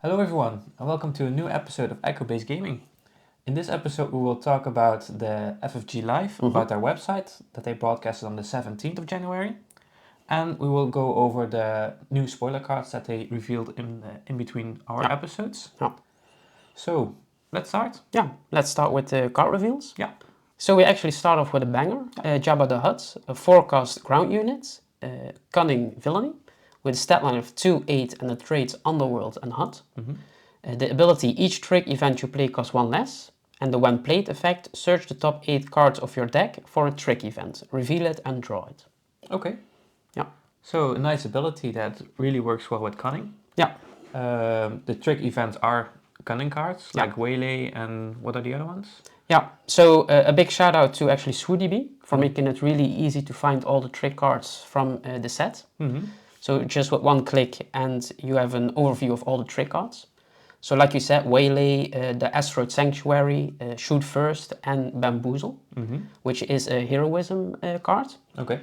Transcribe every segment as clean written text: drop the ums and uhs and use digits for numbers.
Hello everyone, and welcome to a new episode of Echo-Based Gaming. In this episode we will talk about the FFG Live, about their website that they broadcasted on the 17th of January. And we will go over the new spoiler cards that they revealed in between our episodes. Yeah. So, let's start. Yeah, let's start with the card reveals. Yeah. So we actually start off with a banger, Jabba the Hutt, a 4-cost ground unit, cunning villainy, with a stat line of 2, 8 and the traits Underworld and Hutt. The ability, each trick event you play costs 1 less, and the when played effect, search the top 8 cards of your deck for a trick event, reveal it and draw it. Okay. Yeah. So, a nice ability that really works well with cunning. Yeah. The trick events are cunning cards, like Waylay and what are the other ones? Yeah, so a big shout out to actually SwooDB for making it really easy to find all the trick cards from the set. So just with one click and you have an overview of all the trick cards. So like you said, Waylay, the Asteroid Sanctuary, Shoot First and Bamboozle, which is a heroism card. Okay.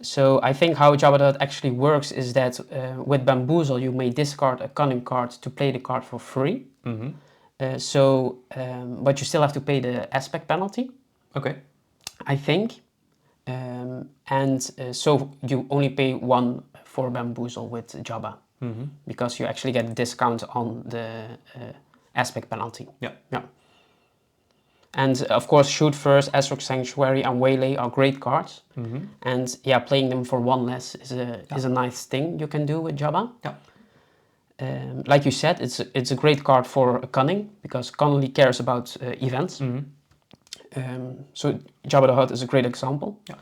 So I think how Jabba the Hutt actually works is that with Bamboozle you may discard a cunning card to play the card for free. But you still have to pay the aspect penalty. Okay. I think. So you only pay 1 for Bamboozle with Jabba. Because you actually get a discount on the aspect penalty. Yeah. And of course, Shoot First, Asteroid Sanctuary and Waylay are great cards. And yeah, playing them for 1 less is a nice thing you can do with Jabba. Yeah. Like you said, it's a great card for Cunning, because Connolly cares about events. So Jabba the Hutt is a great example. Yeah.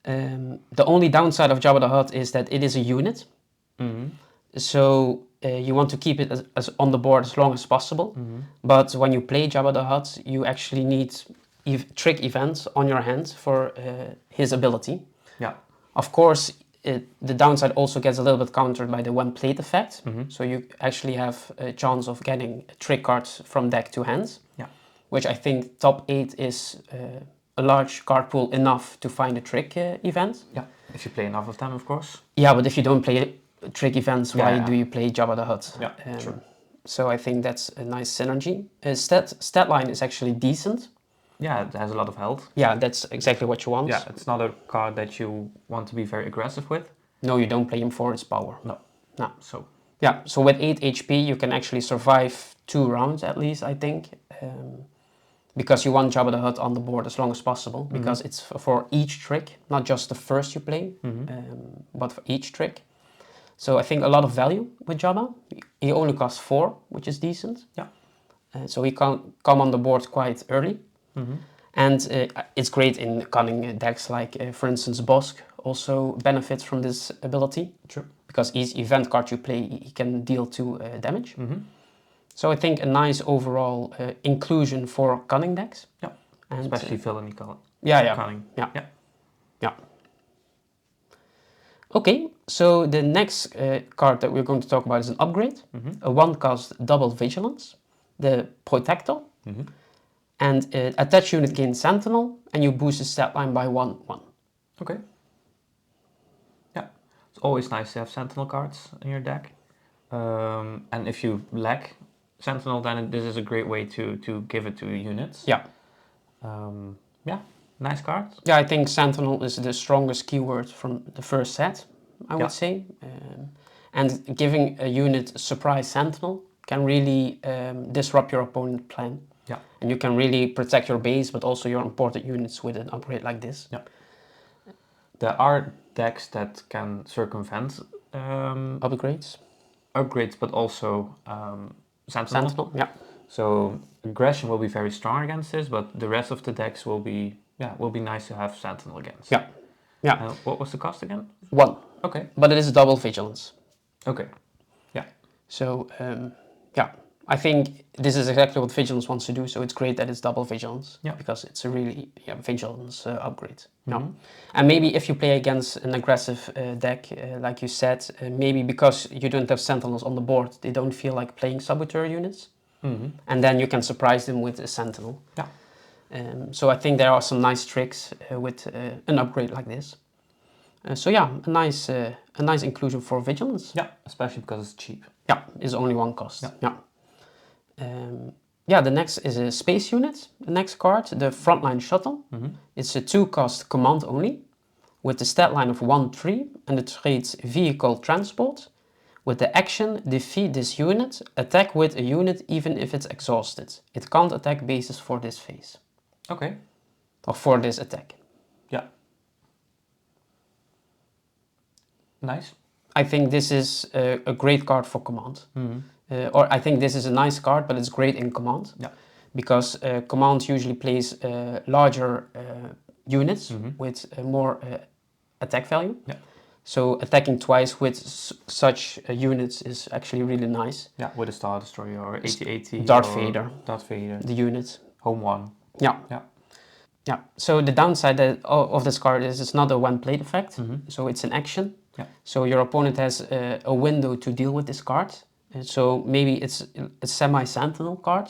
The only downside of Jabba the Hutt is that it is a unit. So you want to keep it as on the board as long as possible. But when you play Jabba the Hutt, you actually need trick events on your hand for his ability. Yeah. Of course, the downside also gets a little bit countered by the when played effect. So you actually have a chance of getting trick cards from deck to hands. Yeah. Which I think top 8 is a large card pool enough to find a trick event. Yeah. If you play enough of them, of course. Yeah, but if you don't play trick events, why do you play Jabba the Hutt? Yeah, true. So I think that's a nice synergy. Stat line is actually decent. Yeah, it has a lot of health. Yeah, that's exactly what you want. Yeah, it's not a card that you want to be very aggressive with. No, you don't play him for its power. No. So yeah, so with 8 HP you can actually survive 2 rounds at least, I think. Because you want Jabba the Hutt on the board as long as possible, because it's for each trick, not just the first you play, but for each trick. So I think a lot of value with Jabba. He only costs 4, which is decent. Yeah. So he can come on the board quite early. And it's great in cunning decks like, for instance, Bosk also benefits from this ability. True. Because each event card you play, he can deal 2 damage. So I think a nice overall inclusion for cunning decks. Yeah. And, especially villainy card. Cunning. Yeah. Okay, so the next card that we're going to talk about is an upgrade. A 1-cost double vigilance, the Protector. And attached unit gains Sentinel, and you boost the stat line by 1/1. Okay. Yeah, it's always nice to have Sentinel cards in your deck. And if you lack Sentinel, then this is a great way to give it to units. Yeah. Yeah, nice card. Yeah, I think Sentinel is the strongest keyword from the first set, I would say. And giving a unit surprise Sentinel can really disrupt your opponent's plan. Yeah. And you can really protect your base, but also your important units with an upgrade like this. Yeah. There are decks that can circumvent Upgrades, but also Sentinel. Sentinel, yeah. So aggression will be very strong against this, but the rest of the decks will be nice to have Sentinel against. Yeah. What was the cost again? 1. Okay. But it is a double vigilance. Okay. Yeah. So I think this is exactly what vigilance wants to do. So it's great that it's double vigilance. Yeah. Because it's a really vigilance upgrade. And maybe if you play against an aggressive deck, like you said, maybe because you don't have Sentinels on the board, they don't feel like playing Saboteur units. And then you can surprise them with a Sentinel. Yeah. So I think there are some nice tricks with an upgrade like this. So yeah, a nice inclusion for Vigilance. Yeah, especially because it's cheap. Yeah, it's only one cost. Yeah. Yeah, the next is a space unit. The next card, the Frontline Shuttle. It's a 2-cost command only, with the stat line of 1/3 and the traits Vehicle Transport. With the action, defeat this unit, attack with a unit even if it's exhausted. It can't attack bases for this phase. Okay. Or for this attack. Yeah. Nice. I think this is a great card for command. Or I think this is a nice card, but it's great in command. Yeah. Because command usually plays larger units with more attack value. Yeah. So attacking twice with such units is actually really nice. Yeah, with a Star Destroyer or 8080. Darth Vader. Darth Vader. The unit. Home one. Yeah. Yeah. Yeah. So the downside of this card is it's not a one plate effect. So it's an action. Yeah. So your opponent has a window to deal with this card. So maybe it's a semi-sentinel card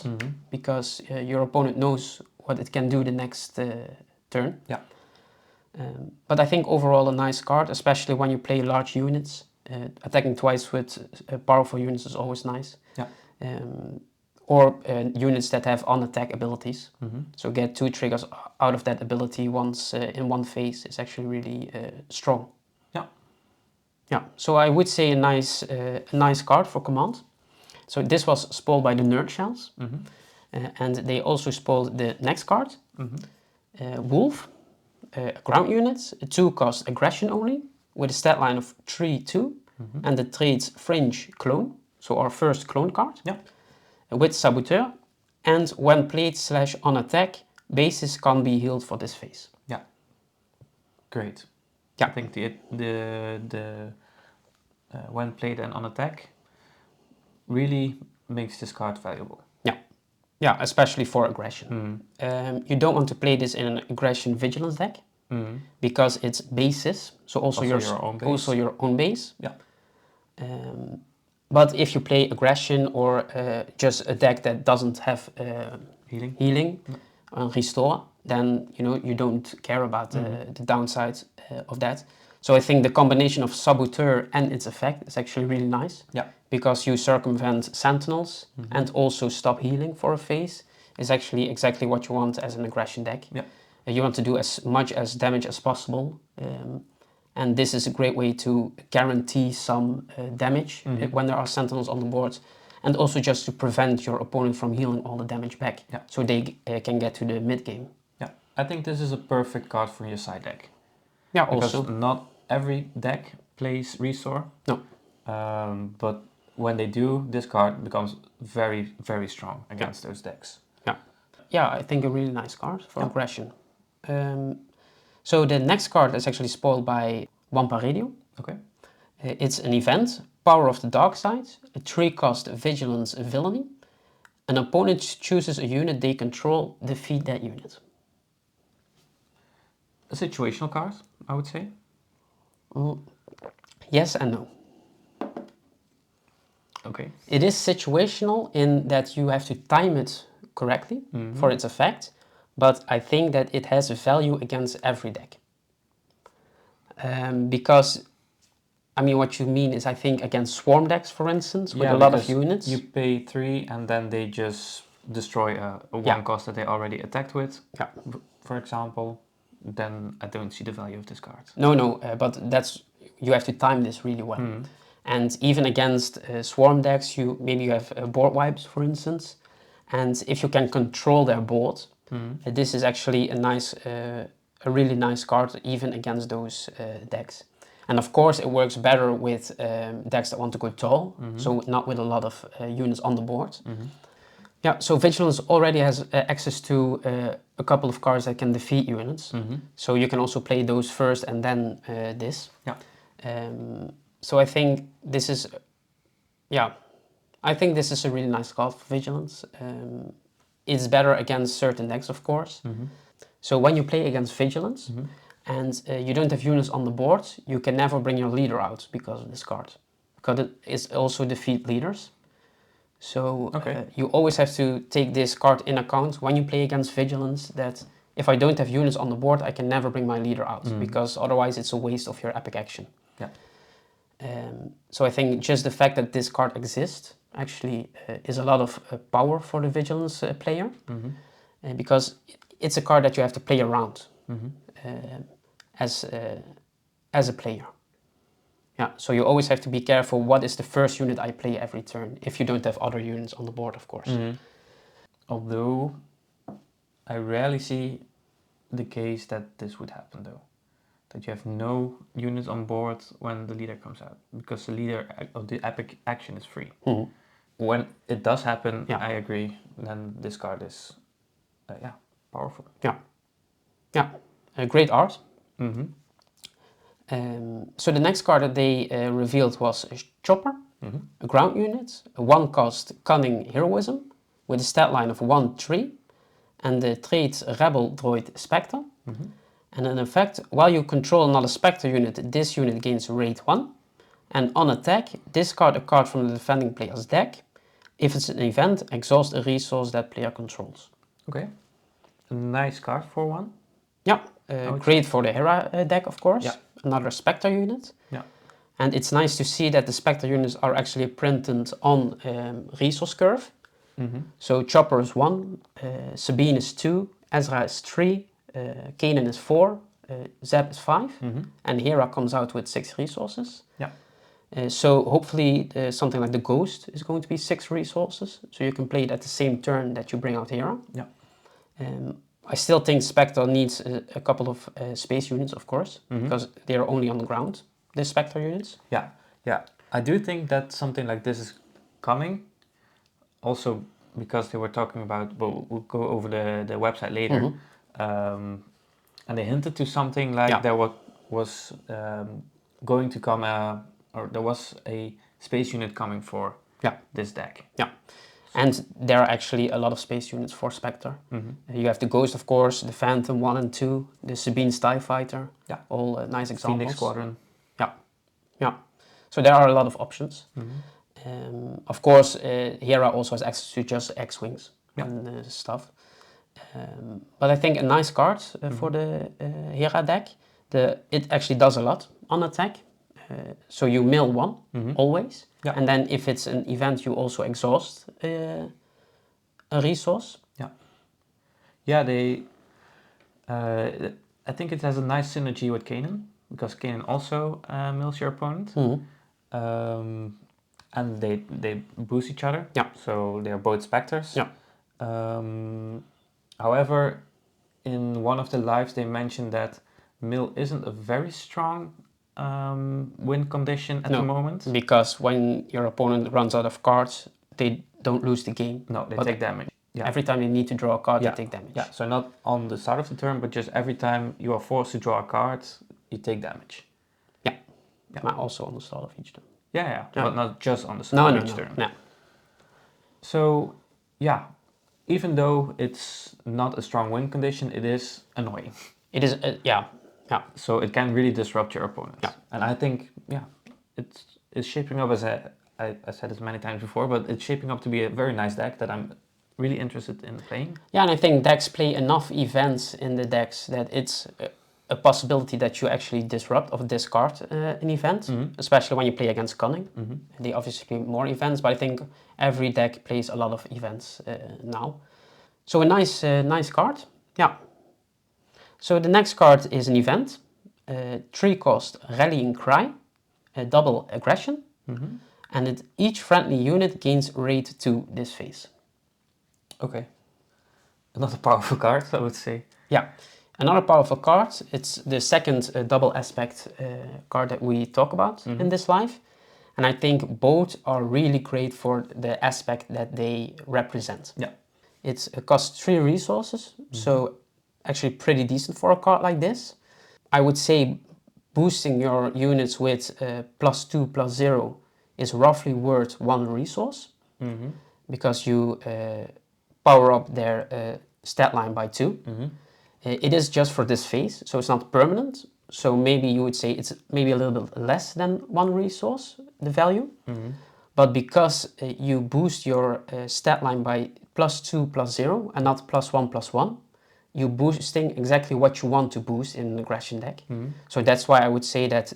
because your opponent knows what it can do the next turn. Yeah. But I think overall a nice card, especially when you play large units. Attacking twice with powerful units is always nice. Yeah. Or units that have on-attack abilities. So get 2 triggers out of that ability once in one phase is actually really strong. Yeah. Yeah, so I would say a nice card for command. So this was spoiled by the Nerd Shells. And they also spoiled the next card. Wolf, a ground unit, a 2-cost aggression only, with a stat line of 3/2, and the traits Fringe Clone, so our first clone card. Yeah. With Saboteur, and when played / on attack, bases can be healed for this phase. Yeah. Great. Yeah. I think the when played and on attack really makes this card valuable. Yeah. Yeah, especially for aggression. You don't want to play this in an aggression vigilance deck because it's bases, so also your own base. Also your own base. Yeah. But if you play aggression or just a deck that doesn't have healing and restore, then you don't care about the downside of that. So I think the combination of Saboteur and its effect is actually really nice. Yeah. Because you circumvent Sentinels and also stop healing for a phase is actually exactly what you want as an aggression deck. Yeah. You want to do as much as damage as possible. And this is a great way to guarantee some damage when there are Sentinels on the board. And also just to prevent your opponent from healing all the damage back. Yeah. So they can get to the mid game. Yeah. I think this is a perfect card for your side deck. Yeah, because also. not every deck plays Restore. No. But when they do, this card becomes very, very strong against those decks. Yeah. Yeah, I think a really nice card for aggression. So the next card is actually spoiled by Wampa Radio. Okay. It's an event, Power of the Dark Side, a 3-cost Vigilance Villainy. An opponent chooses a unit they control, defeat that unit. A situational card, I would say. Yes and no. Okay. It is situational in that you have to time it correctly for its effect, but I think that it has a value against every deck. Because, I mean, what you mean is, I think, against swarm decks, for instance, with a lot of units. You pay 3 and then they just destroy a 1 cost that they already attacked with, for example. Then I don't see the value of this card. No, but you have to time this really well. And even against swarm decks, maybe you have board wipes, for instance. And if you can control their board, this is actually a really nice card, even against those decks. And of course, it works better with decks that want to go tall, so not with a lot of units on the board. Yeah, so Vigilance already has access to a couple of cards that can defeat units. So you can also play those first and then this. Yeah. So I think this is, I think this is a really nice card for Vigilance. It's better against certain decks, of course. So when you play against Vigilance and you don't have units on the board, you can never bring your leader out because of this card. Because it is also defeat leaders. So you always have to take this card in account when you play against Vigilance, that if I don't have units on the board, I can never bring my leader out, because otherwise it's a waste of your epic action. Yeah. So I think just the fact that this card exists actually is a lot of power for the Vigilance player, because it's a card that you have to play around as a player. Yeah, so you always have to be careful what is the first unit I play every turn, if you don't have other units on the board, of course. Although I rarely see the case that this would happen, though. That you have no units on board when the leader comes out, because the leader of the epic action is free. When it does happen, I agree, then this card is powerful. Yeah, great art. So the next card that they revealed was a Chopper, a ground unit, a 1-cost Cunning Heroism with a stat line of 1-3, and the trait Rebel Droid Spectre. And in effect, while you control another Spectre unit, this unit gains rate 1. And on attack, discard a card from the defending player's deck. If it's an event, exhaust a resource that player controls. Okay, a nice card for one. Yeah, great for the Hera deck, of course. Yeah. Another Spectre unit. Yeah. And it's nice to see that the Spectre units are actually printed on resource curve. So Chopper is 1, Sabine is 2, Ezra is 3, Kanan is 4, Zeb is 5, and Hera comes out with 6 resources. Yeah. So hopefully something like the Ghost is going to be 6 resources, so you can play it at the same turn that you bring out Hera. Yeah. I still think Spectre needs a couple of space units, of course, because they're only on the ground, the Spectre units. Yeah, yeah. I do think that something like this is coming. Also, because they were talking about, well, we'll go over the website later, and they hinted to something like there was going to come or there was a space unit coming for this deck. Yeah. And there are actually a lot of space units for Spectre. You have the Ghost, of course, the Phantom 1 and 2, the Sabine's TIE Fighter, all nice examples. Phoenix Squadron. Yeah. So there are a lot of options. Of course, Hera also has access to just X-Wings and stuff. But I think a nice card for the Hera deck. It actually does a lot on attack. So you mill 1 always. Yeah. And then if it's an event, you also exhaust a resource. Yeah, they. I think it has a nice synergy with Kanan, because Kanan also mills your opponent. And they boost each other. Yeah. So they are both Spectres. Yeah. However, in one of the lives they mentioned that mill isn't a very strong win condition at the moment. Because when your opponent runs out of cards, they don't lose the game. No, they take damage. Yeah. Every time they need to draw a card, they take damage. Yeah, so not on the start of the turn, but just every time you are forced to draw a card, you take damage. Yeah. But also on the start of each turn. Yeah, but not just on the start of each turn. No. So, yeah, even though it's not a strong win condition, it is annoying. It is, yeah. So it can really disrupt your opponent. Yeah. And I think, it's shaping up as I said this many times before, but it's shaping up to be a very nice deck that I'm really interested in playing. Yeah, and I think decks play enough events in the decks that it's a possibility that you actually disrupt or discard an event, especially when you play against Cunning. They obviously play more events, but I think every deck plays a lot of events now. So a nice card. Yeah. So the next card is an event, 3-cost Rallying Cry, a double aggression, and each friendly unit gains rate 2 this phase. Okay. Another powerful card, I would say. Yeah. Another powerful card, it's the second double aspect card that we talk about in this live. And I think both are really great for the aspect that they represent. Yeah. It costs 3 resources, so actually pretty decent for a card like this. I would say boosting your units with +2/+0 is roughly worth 1 resource, because you power up their stat line by 2. It is just for this phase, so it's not permanent. So maybe you would say it's maybe a little bit less than 1 resource, the value. But because you boost your stat line by +2/+0 and not +1/+1, you boosting exactly what you want to boost in an aggression deck. So that's why I would say that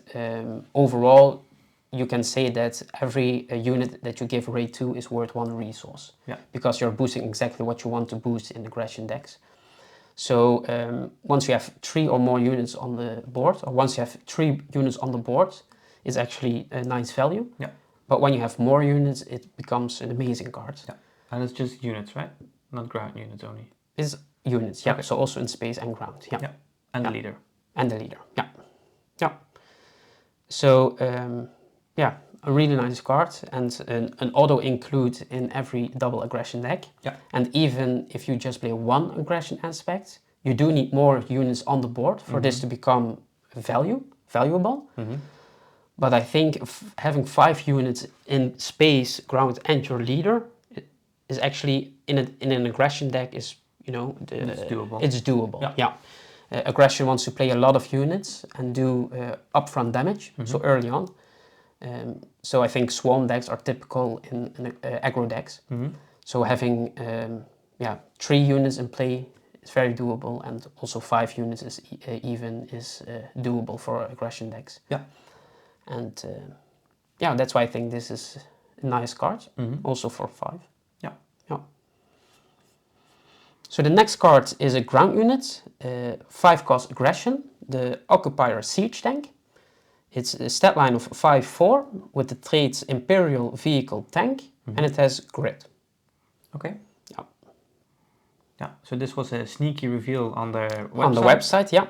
overall, you can say that every unit that you give raid to is worth 1 resource. Yeah. Because you're boosting exactly what you want to boost in aggression decks. So once you have 3 or more units on the board, or once you have 3 units on the board, it's actually a nice value. Yeah. But when you have more units, it becomes an amazing card. Yeah. And it's just units, right? Not ground units only. It's units, yeah. Okay. So also in space and ground, yeah. Yeah. And the leader. And the leader, yeah. Yeah. So, yeah, a really nice card and an auto include in every double aggression deck. Yeah. And even if you just play 1 aggression aspect, you do need more units on the board for this to become valuable. But I think having 5 units in space, ground, and your leader is actually in an aggression deck is, you know, It's doable. It's doable. Yeah. Yeah. Aggression wants to play a lot of units and do upfront damage, so early on. So I think swarm decks are typical in aggro decks. So having 3 units in play is very doable, and also 5 units is doable for aggression decks. Yeah. And yeah, that's why I think this is a nice card, also for 5. Yeah. Yeah. So the next card is a ground unit, 5 cost aggression, the Occupier Siege Tank. It's a stat line of 5/4 with the traits Imperial Vehicle Tank, and it has grit. Okay. Yeah. Yeah. So this was a sneaky reveal on their website. On the website, yeah.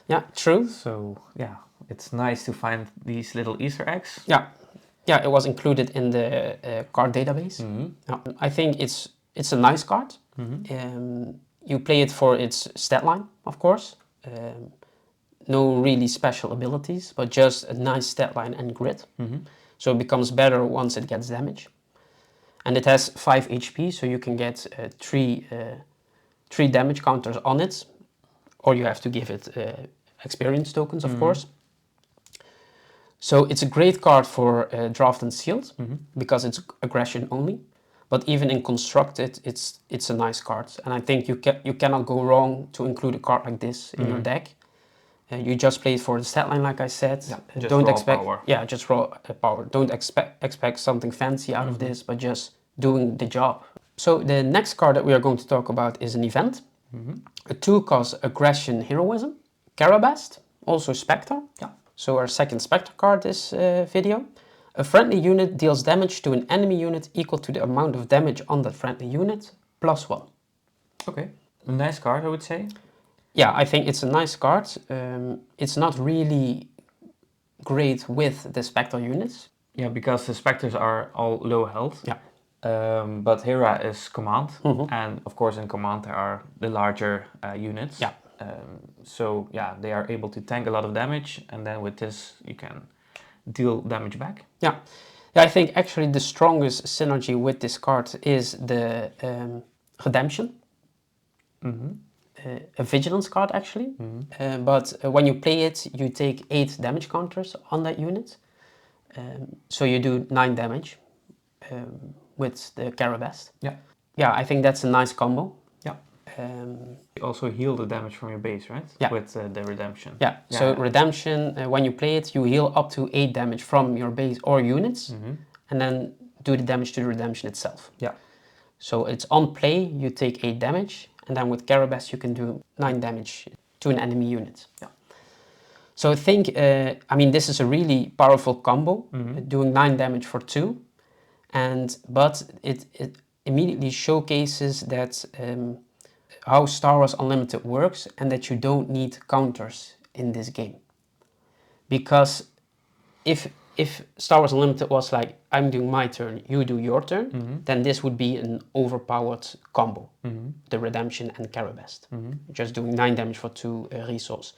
Yeah, true. So yeah, it's nice to find these little Easter eggs. Yeah. Yeah, it was included in the card database. Yeah. I think it's a nice card. You play it for its stat line, of course. No really special abilities, but just a nice stat line and grit. So it becomes better once it gets damage. And it has 5 HP, so you can get 3 damage counters on it, or you have to give it experience tokens, of course. So it's a great card for draft and sealed, because it's aggression only. But even in constructed, it's a nice card, and I think you cannot go wrong to include a card like this in your deck. You just play it for the stat line, like I said. Yeah, just don't raw expect power. Yeah, just raw power. Don't expect something fancy out of this, but just doing the job. So the next card that we are going to talk about is an event. A 2-cost aggression heroism, Carabast, also Spectre. Yeah. So our second Spectre card this video. A friendly unit deals damage to an enemy unit equal to the amount of damage on that friendly unit, +1. Okay. A nice card, I would say. Yeah, I think it's a nice card. It's not really great with the Spectre units. Yeah, because the Spectres are all low health. Yeah. But Hera is command, and of course in command there are the larger units. Yeah. So yeah, they are able to tank a lot of damage, and then with this you can deal damage back. Yeah. Yeah, I think actually the strongest synergy with this card is the Redemption. A vigilance card actually, but when you play it, you take 8 damage counters on that unit. So you do 9 damage with the Carabast. Yeah. Yeah, I think that's a nice combo. Yeah. You also heal the damage from your base, right? Yeah. With the redemption. Yeah. So Redemption, when you play it, you heal up to 8 damage from your base or units, and then do the damage to the redemption itself. Yeah. So it's on play, you take 8 damage, and then with Carabast you can do 9 damage to an enemy unit. Yeah. So I think, I mean, this is a really powerful combo, doing 9 damage for 2, but it immediately showcases that how Star Wars Unlimited works, and that you don't need counters in this game. Because if Star Wars Unlimited was like, I'm doing my turn, you do your turn, then this would be an overpowered combo, the Redemption and Carabast. Just doing 9 damage for 2 resource.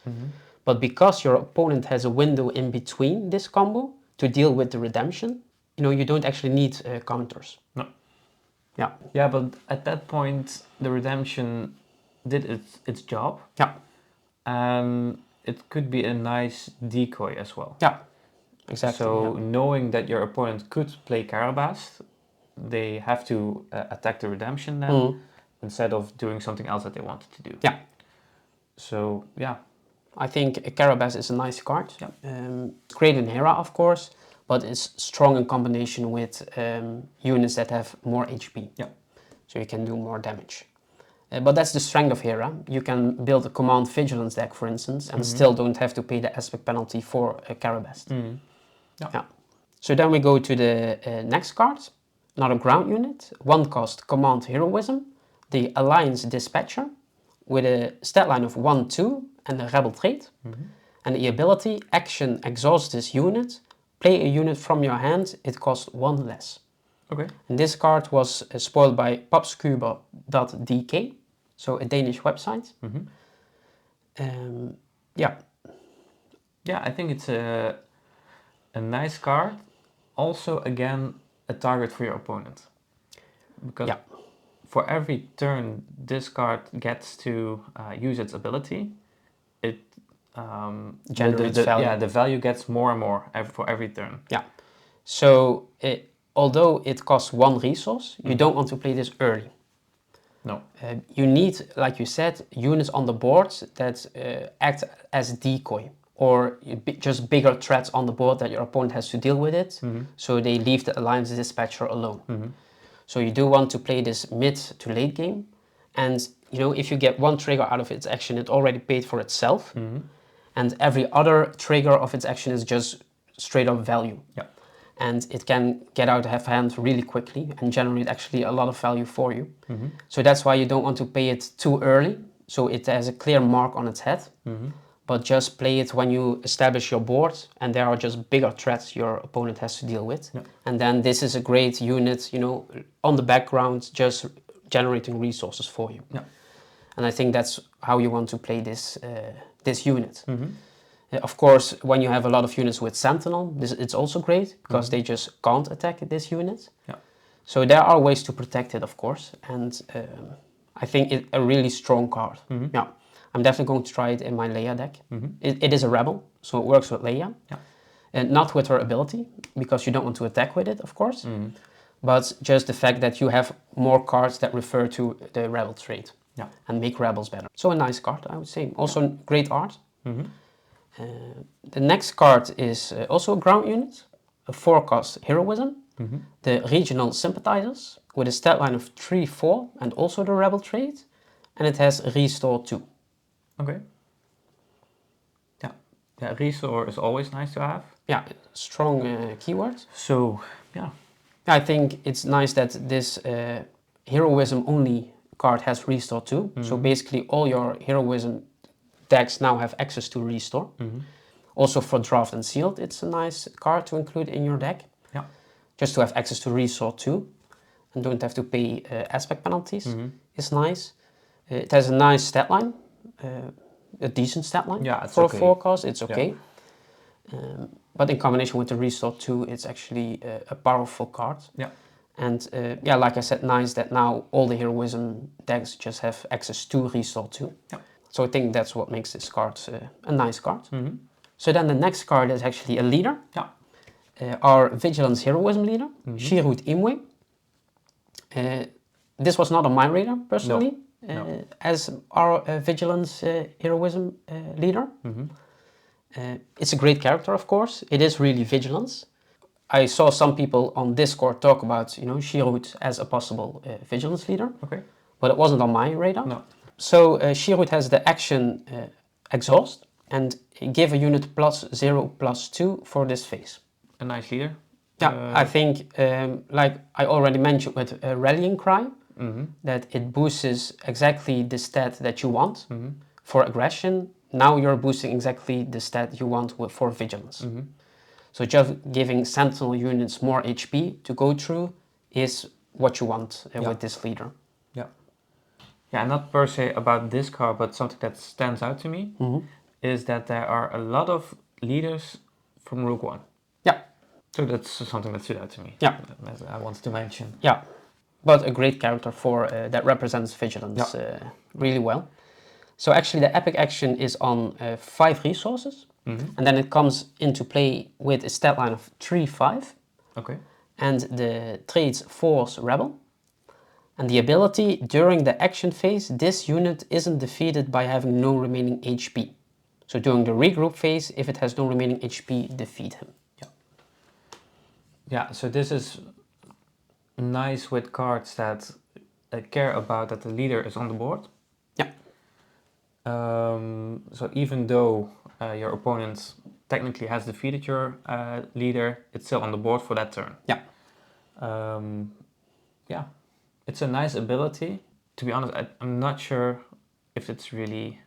But because your opponent has a window in between this combo to deal with the Redemption, you know, you don't actually need counters. No. Yeah. Yeah, but at that point, the redemption did its job. Yeah. It could be a nice decoy as well. Yeah. Exactly. So knowing that your opponent could play Carabast, they have to attack the redemption then, instead of doing something else that they wanted to do. Yeah. So yeah. I think Carabas is a nice card. Yeah. Great in Hera, of course, but it's strong in combination with units that have more HP. Yeah. So you can do more damage. But that's the strength of Hera. You can build a command vigilance deck, for instance, and still don't have to pay the aspect penalty for a Carabas. Yeah. So then we go to the next card, another ground unit, 1 cost command heroism, the Alliance Dispatcher, with a stat line of 1-2 and a rebel trait. And the ability, action, exhaust this unit, play a unit from your hand, it costs 1 less. Okay. And this card was spoiled by popscuba.dk, so a Danish website. Yeah. Yeah, I think it's a nice card. Also, again, a target for your opponent. Because for every turn this card gets to use its ability, it generates value. Yeah, the value gets more and more for every turn. Yeah. So although it costs 1 resource, you don't want to play this early. No. You need, like you said, units on the board that act as decoy, or just bigger threats on the board that your opponent has to deal with it, so they leave the Alliance Dispatcher alone. So you do want to play this mid to late game, and you know, if you get 1 trigger out of its action, it already paid for itself, and every other trigger of its action is just straight up value. Yeah. And it can get out of hand really quickly and generate actually a lot of value for you. So that's why you don't want to pay it too early, so it has a clear mark on its head, but just play it when you establish your board and there are just bigger threats your opponent has to deal with. Yeah. And then this is a great unit, you know, on the background, just generating resources for you. Yeah. And I think that's how you want to play this unit. Of course, when you have a lot of units with Sentinel, it's also great because they just can't attack this unit. Yeah. So there are ways to protect it, of course, and I think it's a really strong card. Yeah, I'm definitely going to try it in my Leia deck. It is a rebel, so it works with Leia, and not with her ability because you don't want to attack with it, of course. But just the fact that you have more cards that refer to the rebel trait and make rebels better. So a nice card, I would say. Also great art. The next card is also a ground unit, a 4-cost heroism, the Regional Sympathizers, with a stat line of 3-4 and also the rebel trait, and it has Restore 2. Okay. Yeah, Restore is always nice to have. Yeah, strong keyword. So, yeah. I think it's nice that this heroism only card has Restore 2, so basically all your heroism decks now have access to Restore. Also for Draft and Sealed, it's a nice card to include in your deck. Yeah. Just to have access to Restore 2 and don't have to pay aspect penalties is nice. It has a nice stat line, a decent stat line. Yeah, it's for okay. a 4-cost, it's okay. But in combination with the Restore 2, it's actually a powerful card. Yeah. And yeah, like I said, nice that now all the heroism decks just have access to Restore 2. Yeah. So I think that's what makes this card a nice card. So then the next card is actually a leader. Yeah. Our Vigilance Heroism leader, Shirut Imwe. This was not on my radar, personally, No. as our Vigilance Heroism leader. It's a great character, of course. It is really Vigilance. I saw some people on Discord talk about, you know, Shirut as a possible Vigilance leader. Okay. But it wasn't on my radar. No. So Shirut has the action Exhaust and give a unit +0/+2 for this phase. A nice leader. Yeah, I think, like I already mentioned with Rallying Cry, that it boosts exactly the stat that you want for aggression. Now you're boosting exactly the stat you want for Vigilance. So just giving Sentinel units more HP to go through is what you want with this leader. Yeah, not per se about this card, but something that stands out to me is that there are a lot of leaders from Rogue One. Yeah. So that's something that stood out to me. Yeah. That I wanted to mention. Yeah, but a great character for that represents Vigilance really well. So actually the epic action is on 5 resources, and then it comes into play with a stat line of 3-5. Okay. And the traits Force Rebel. And the ability, during the action phase, this unit isn't defeated by having no remaining HP. So during the regroup phase, if it has no remaining HP, defeat him. Yeah. Yeah, so this is nice with cards that care about that the leader is on the board. Yeah. So even though your opponent technically has defeated your leader, it's still on the board for that turn. Yeah. Yeah, it's a nice ability. To be honest, I'm not sure if it's really...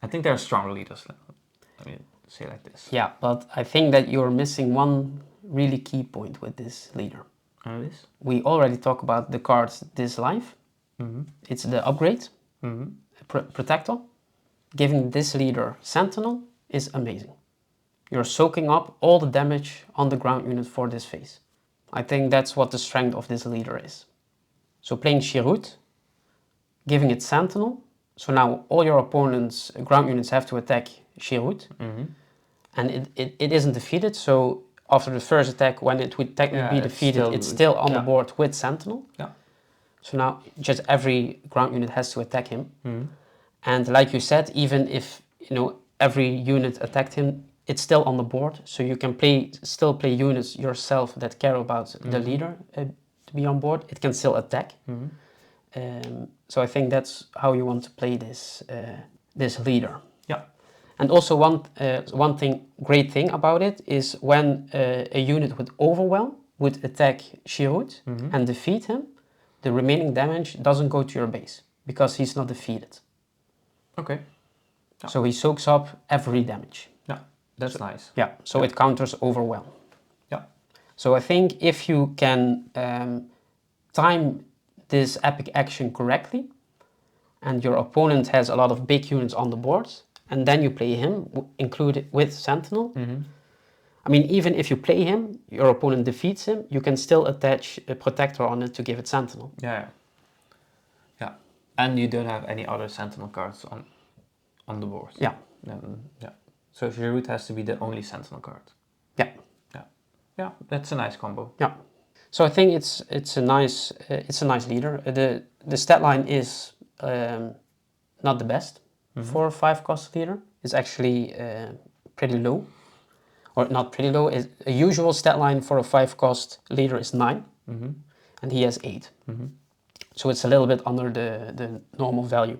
I think there are stronger leaders, let me say it like this. Yeah, but I think that you're missing one really key point with this leader. And this? We already talked about the cards this live. It's the upgrade, Protector. Giving this leader Sentinel is amazing. You're soaking up all the damage on the ground unit for this phase. I think that's what the strength of this leader is. So playing Chirrut, giving it Sentinel. So now all your opponent's ground units have to attack Chirrut. And it isn't defeated, so after the first attack, when it would technically be defeated, it's still on the board with Sentinel. Yeah. So now just every ground unit has to attack him. And like you said, even if every unit attacked him, it's still on the board. So you can still play units yourself that care about the leader to be on board. It can still attack. So I think that's how you want to play this leader. Yeah. And also one great thing about it is when a unit with Overwhelm would attack Chirrut and defeat him, the remaining damage doesn't go to your base because he's not defeated. Okay. Yeah. So he soaks up every damage. Yeah, that's nice. Yeah, so it counters Overwhelm. Yeah. So I think if you can time this epic action correctly, and your opponent has a lot of big units on the board, and then you play him, included with Sentinel. I mean, even if you play him, your opponent defeats him, you can still attach a Protector on it to give it Sentinel. Yeah. Yeah. And you don't have any other Sentinel cards on the board. Yeah. Yeah. So Chirrut has to be the only Sentinel card. Yeah. Yeah. Yeah, that's a nice combo. Yeah. So I think it's a nice leader. The stat line is not the best for a 5-cost leader. It's actually pretty low. Or not pretty low. A usual stat line for a 5-cost leader is 9. And he has 8. So it's a little bit under the normal value.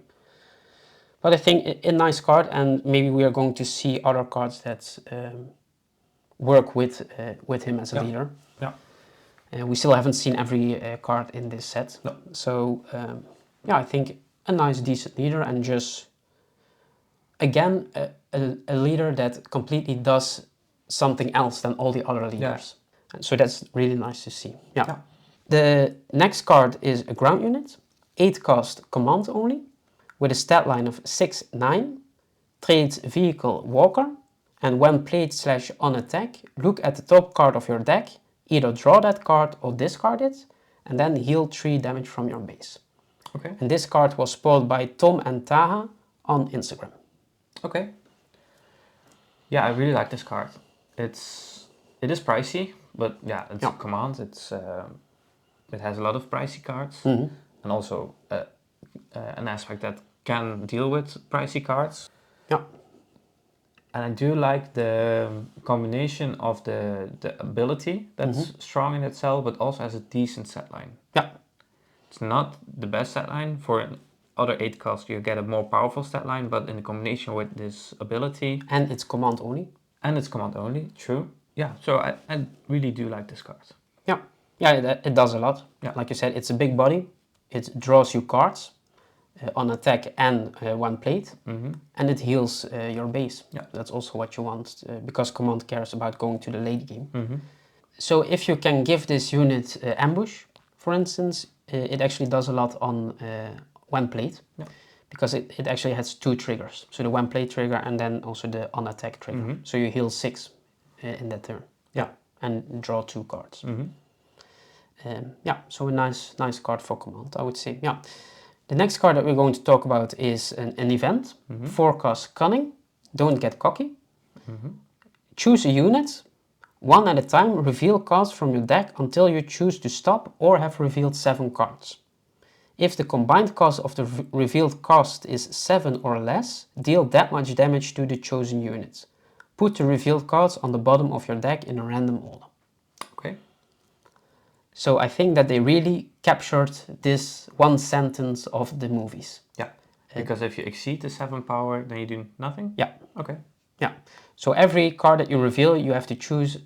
But I think a nice card, and maybe we are going to see other cards that work with him as a leader. Yeah. We still haven't seen every card in this set. No. So I think a nice, decent leader, and just, again, a leader that completely does something else than all the other leaders. And so that's really nice to see. Yeah. The next card is a ground unit, 8-cost command only, with a stat line of 6/9, trades vehicle walker, and when played / on attack, look at the top card of your deck, either draw that card or discard it, and then heal 3 damage from your base. Okay. And this card was spoiled by Tom and Taha on Instagram. Okay. Yeah, I really like this card. It is pricey, but yeah, it's a command. It has a lot of pricey cards, and also an aspect that can deal with pricey cards. Yeah. And I do like the combination of the ability that's strong in itself, but also has a decent set line. Yeah. It's not the best set line. For other 8 costs, you get a more powerful stat line, but in the combination with this ability... And it's command only. And it's command only, true. Yeah, so I really do like this card. Yeah. Yeah, it does a lot. Yeah. Like you said, it's a big body. It draws you cards on attack and when played. And it heals your base. Yeah. That's also what you want, because command cares about going to the late game. So if you can give this unit ambush, for instance, it actually does a lot on when played. Yeah. Because it actually has 2 triggers. So the when played trigger and then also the on attack trigger. So you heal 6 in that turn. Yeah. And draw 2 cards. So a nice card for command, I would say. Yeah. The next card that we're going to talk about is an event. 4-cost cunning. Don't get cocky. Choose a unit. One at a time, reveal cards from your deck until you choose to stop or have revealed 7 cards. If the combined cost of the revealed cost is 7 or less, deal that much damage to the chosen unit. Put the revealed cards on the bottom of your deck in a random order. Okay. So I think that they really captured this one sentence of the movies. Yeah. Because if you exceed the 7 power, then you do nothing? Yeah. Okay. Yeah. So every card that you reveal, you have to choose,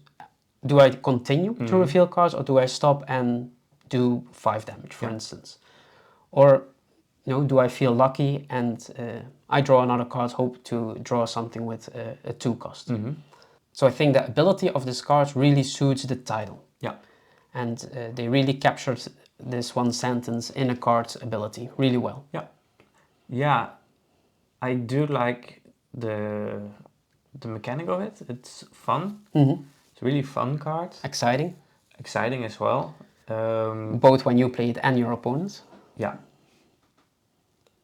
do I continue to reveal cards or do I stop and do 5 damage, for instance? Or, do I feel lucky and I draw another card, hope to draw something with a 2 cost. So I think the ability of this card really suits the title. Yeah. And they really captured this one sentence in a card's ability really well. Yeah. Yeah. I do like the mechanic of it. It's fun. It's a really fun card. Exciting. Exciting as well. Both when you play it and your opponents. Yeah.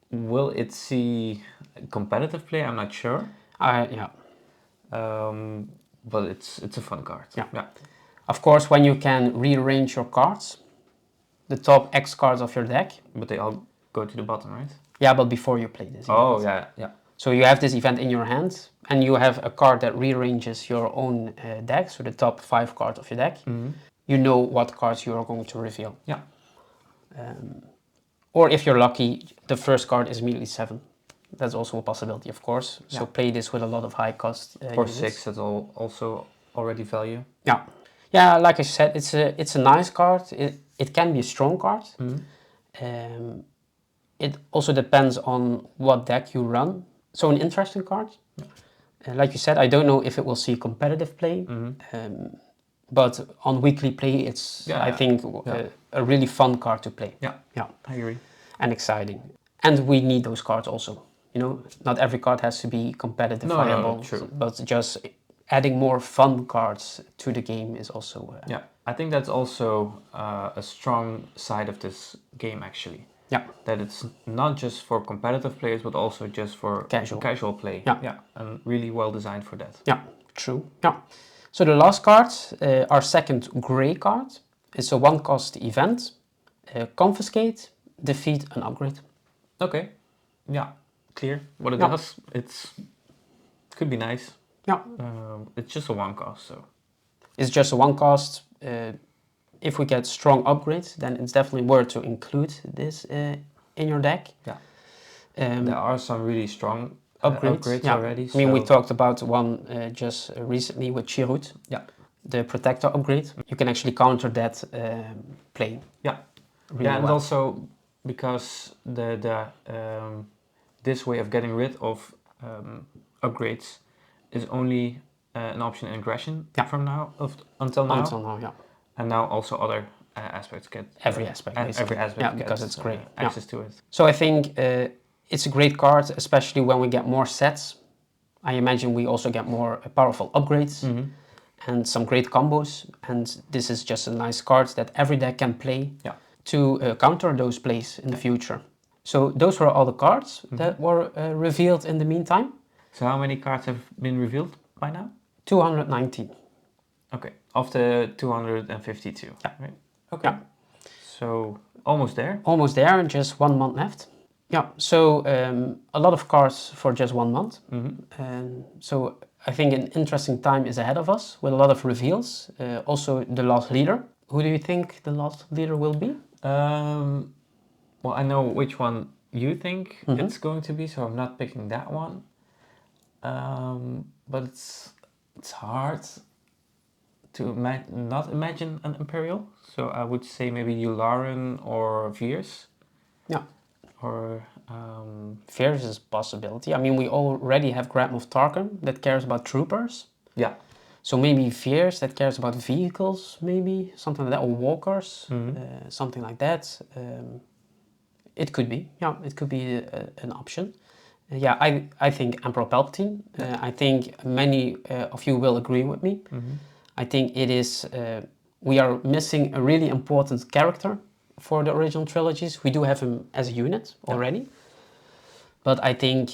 Will it see competitive play? I'm not sure. Yeah. But it's a fun card. Yeah. Of course, when you can rearrange your cards, the top X cards of your deck. But they all go to the bottom, right? Yeah, but before you play this event. Oh, yeah. So you have this event in your hand, and you have a card that rearranges your own deck, so the top 5 cards of your deck. You know what cards you are going to reveal. Yeah. Or if you're lucky, the first card is immediately 7. That's also a possibility, of course. So play this with a lot of high cost Or units. 6, that's also already value. Yeah. Yeah, like I said, it's a nice card. It can be a strong card. It also depends on what deck you run. So an interesting card. Like you said, I don't know if it will see competitive play. But on weekly play, it's, I think, a really fun card to play. Yeah, Yeah, I agree. and exciting. And we need those cards also. Not every card has to be competitive viable. No, true. But just adding more fun cards to the game is also... Yeah, I think that's also a strong side of this game, actually. Yeah. That it's not just for competitive players, but also just for casual play. Yeah. And really well designed for that. Yeah, true. Yeah. So the last card, our second grey card, is a 1-cost event. Confiscate, defeat, and upgrade. Okay. Yeah, clear what it does. It could be nice. Yeah. It's just a 1 cost, so. It's just a 1-cost. If we get strong upgrades, then it's definitely worth to include this in your deck. Yeah. There are some really strong upgrades already. I mean, we talked about one just recently with Chirrut. Yeah. The Protector upgrade. You can actually counter that play. Yeah. Really and well. also because this way of getting rid of upgrades is only an option in aggression from now until now. Until now, yeah. And now also other aspects get every aspect, basically. Because it's great. Access to it. So I think it's a great card, especially when we get more sets. I imagine we also get more powerful upgrades and some great combos. And this is just a nice card that every deck can play to counter those plays in the future. So those were all the cards that were revealed in the meantime. So how many cards have been revealed by now? 219. Okay, of the 252. Yeah. Right. Okay. Yeah. So almost there. Almost there, and just 1 month left. Yeah. So a lot of cards for just 1 month. So I think an interesting time is ahead of us with a lot of reveals. Also, the last leader. Who do you think the last leader will be? Well, I know which one you think it's going to be, so I'm not picking that one. But it's hard to not imagine an Imperial. So I would say maybe Yularen or Veers. Yeah. Or Veers is a possibility. I mean, we already have Grand Moff Tarkin that cares about troopers. Yeah. So maybe Veers that cares about vehicles, maybe something like that, or walkers, something like that. It could be. Yeah, it could be an option. I think Emperor Palpatine. I think many of you will agree with me. I think it is. We are missing a really important character for the original trilogies. We do have him as a unit already, but I think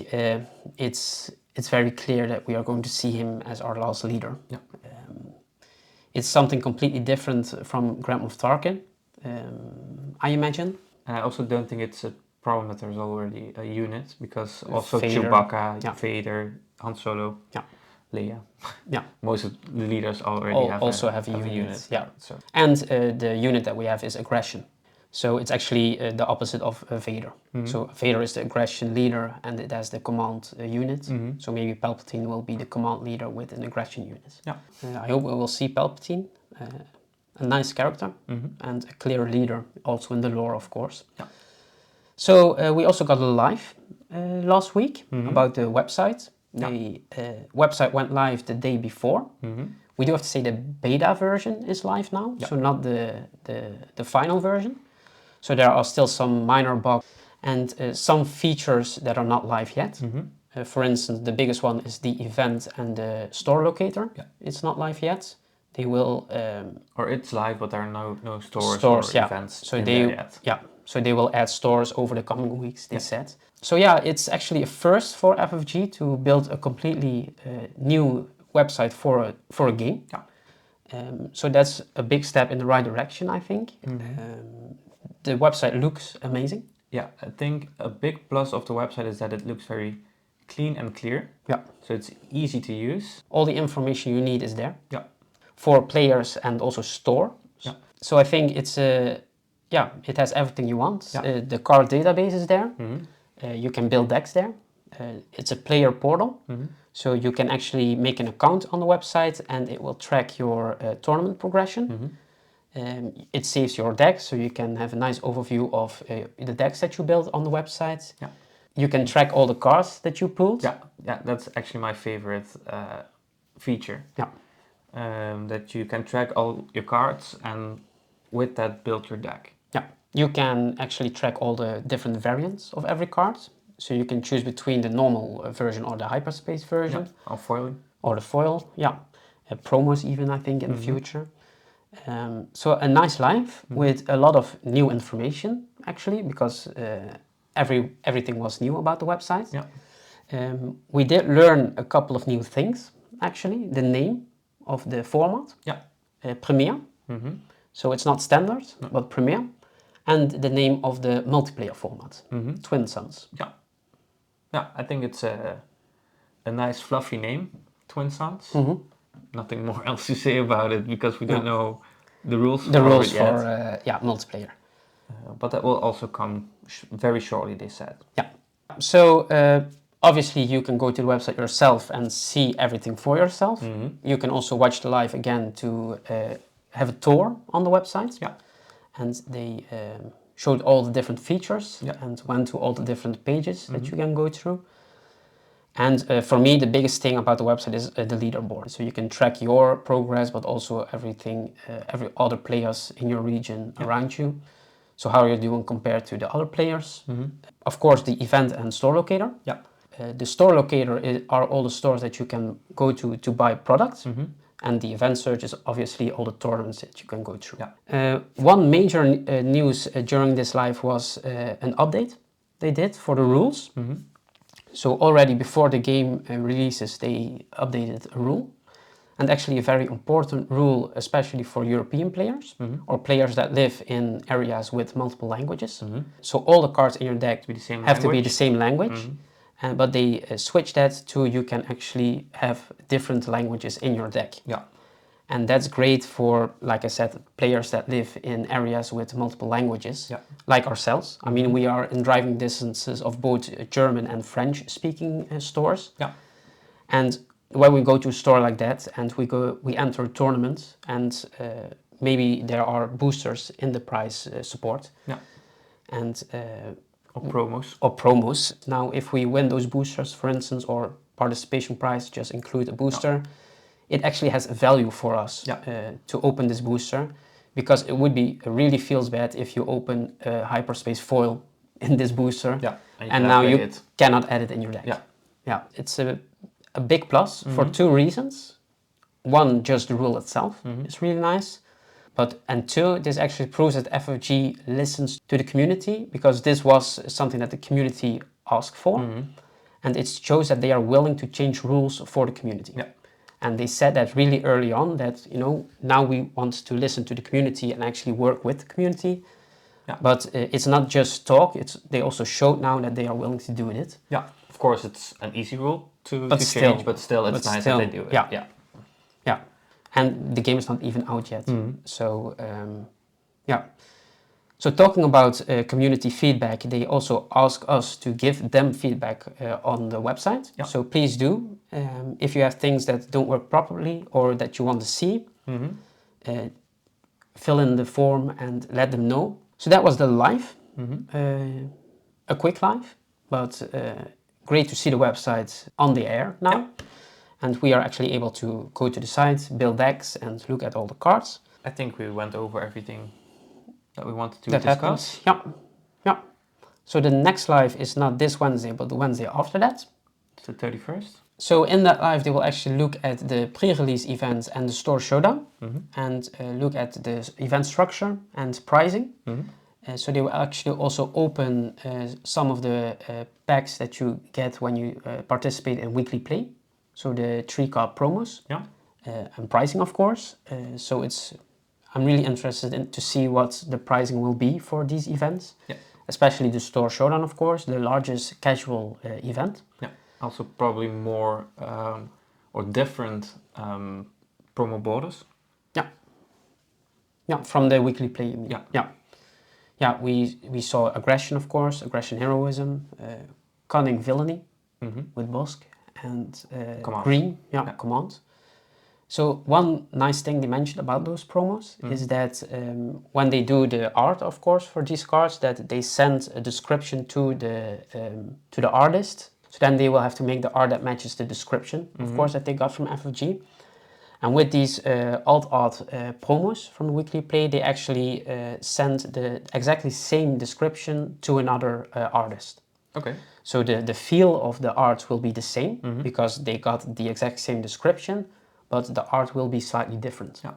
it's very clear that we are going to see him as our last leader. Yeah. It's something completely different from Grand Moff Tarkin, I imagine. And I also don't think it's a problem that there's already a unit, because also Vader. Chewbacca, Yeah. Vader, Han Solo, Yeah. Leia. Yeah. Most of the leaders already have a unit. unit. Yeah. So And the unit that we have is aggression. So it's actually the opposite of Vader. So Vader is the aggression leader, and it has the command unit. So maybe Palpatine will be the command leader with an aggression unit. Yeah. I hope we will see Palpatine, a nice character and a clear leader, also in the lore, of course. Yeah. So we also got a live last week about the website. The website went live the day before. We do have to say the beta version is live now, so not the final version. So there are still some minor bugs and some features that are not live yet. For instance, the biggest one is the event and the store locator. Yeah. It's not live yet. They will... or it's live, but there are no stores or events so in they, there yet. Yeah, so they will add stores over the coming weeks, they said. So yeah, it's actually a first for FFG to build a completely new website for a game. Yeah. So that's a big step in the right direction, I think. The website looks amazing. Yeah, I think a big plus of the website is that it looks very clean and clear. Yeah. So it's easy to use. All the information you need is there. Yeah. For players and also store. Yeah. So I think it's it has everything you want. Yeah. The card database is there. You can build decks there. It's a player portal. So you can actually make an account on the website and it will track your tournament progression. It saves your decks, so you can have a nice overview of the decks that you build on the website. Yeah. You can track all the cards that you pulled. Yeah, that's actually my favorite feature. Yeah. That you can track all your cards and with that build your deck. Yeah. You can actually track all the different variants of every card. So you can choose between the normal version or the hyperspace version. Yeah. Or foiling. Or the foil, yeah. Promos even, I think, in the future. So a nice live with a lot of new information, actually, because everything was new about the website. Yeah. We did learn a couple of new things, actually. The name of the format. Yeah. Premier. So it's not standard, but Premier. And the name of the multiplayer format, Twin Suns. Yeah. Yeah, I think it's a nice fluffy name, Twin Suns. Nothing more else to say about it, because we don't know the rules. The rules for multiplayer. But that will also come very shortly, they said. Yeah. So obviously you can go to the website yourself and see everything for yourself. You can also watch the live again to have a tour on the website. Yeah. And they showed all the different features and went to all the different pages that you can go through. And for me, the biggest thing about the website is the leaderboard. So you can track your progress, but also everything, every other players in your region around you. So how you're doing compared to the other players. Of course, the event and store locator. Yeah. The store locator are all the stores that you can go to buy products. And the event search is obviously all the tournaments that you can go through. Yeah. One major news during this live was an update they did for the rules. So already before the game releases, they updated a rule. And actually a very important rule, especially for European players or players that live in areas with multiple languages. So all the cards in your deck have to be the same language. But they switched that to you can actually have different languages in your deck. Yeah. And that's great for, like I said, players that live in areas with multiple languages, like ourselves. I mean, we are in driving distances of both German and French-speaking stores. Yeah. And when we go to a store like that and we enter a tournament and maybe there are boosters in the prize support. Yeah. And or promos. Now, if we win those boosters, for instance, or participation prize, just include a booster, it actually has a value for us to open this booster, because it would be really feels bad if you open a hyperspace foil in this booster and now you cannot add it in your deck. Yeah, it's a big plus for two reasons. One, just the rule itself is really nice. And two, this actually proves that FFG listens to the community, because this was something that the community asked for. And it shows that they are willing to change rules for the community. Yeah. And they said that really early on that, you know, now we want to listen to the community and actually work with the community. Yeah. But it's not just talk, they also showed now that they are willing to do it. Yeah, of course it's an easy rule to still, change, but still it's nice that they do it. Yeah. Yeah. Yeah. And the game is not even out yet. So, yeah. So talking about community feedback, they also ask us to give them feedback on the website. Yeah. So please do. If you have things that don't work properly or that you want to see, fill in the form and let them know. So that was the live, a quick live, but great to see the website on the air now. Yeah. And we are actually able to go to the site, build decks, and look at all the cards. I think we went over everything that we wanted to That discuss. happens. Yeah, yeah. So the next live is not this Wednesday, but the Wednesday after that. It's the 31st. So in that live, they will actually look at the pre-release events and the store showdown, and look at the event structure and pricing. So they will actually also open some of the packs that you get when you participate in weekly play. So the 3-card promos. Yeah. And pricing, of course. So I'm really interested in to see what the pricing will be for these events. Yeah. Especially the store showdown, of course, the largest casual event. Yeah. Also probably more or different promo borders. Yeah. Yeah, from the weekly play. You mean. Yeah. Yeah. Yeah, we saw aggression, of course, aggression heroism, cunning villainy with Bosk, and green, command. So one nice thing they mentioned about those promos is that when they do the art, of course, for these cards, that they send a description to the artist. So then they will have to make the art that matches the description, of course, that they got from FFG. And with these alt art promos from the weekly play, they actually send the exactly same description to another artist. Okay. So the feel of the art will be the same because they got the exact same description, but the art will be slightly different. Yeah.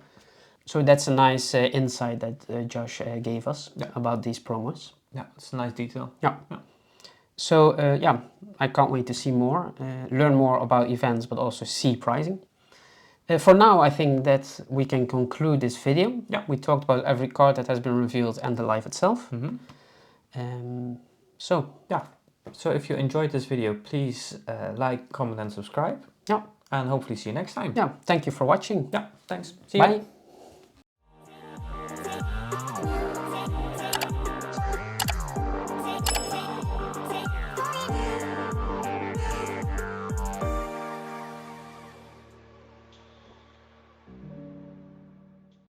So that's a nice insight that Josh gave us about these promos. Yeah, it's a nice detail. Yeah. So yeah, I can't wait to see more, learn more about events, but also see pricing. For now, I think that we can conclude this video. Yeah. We talked about every card that has been revealed and the live itself. So yeah. So if you enjoyed this video, please like, comment and subscribe. Yeah. And hopefully see you next time. Yeah. Thank you for watching. Yeah, thanks. See you. Bye.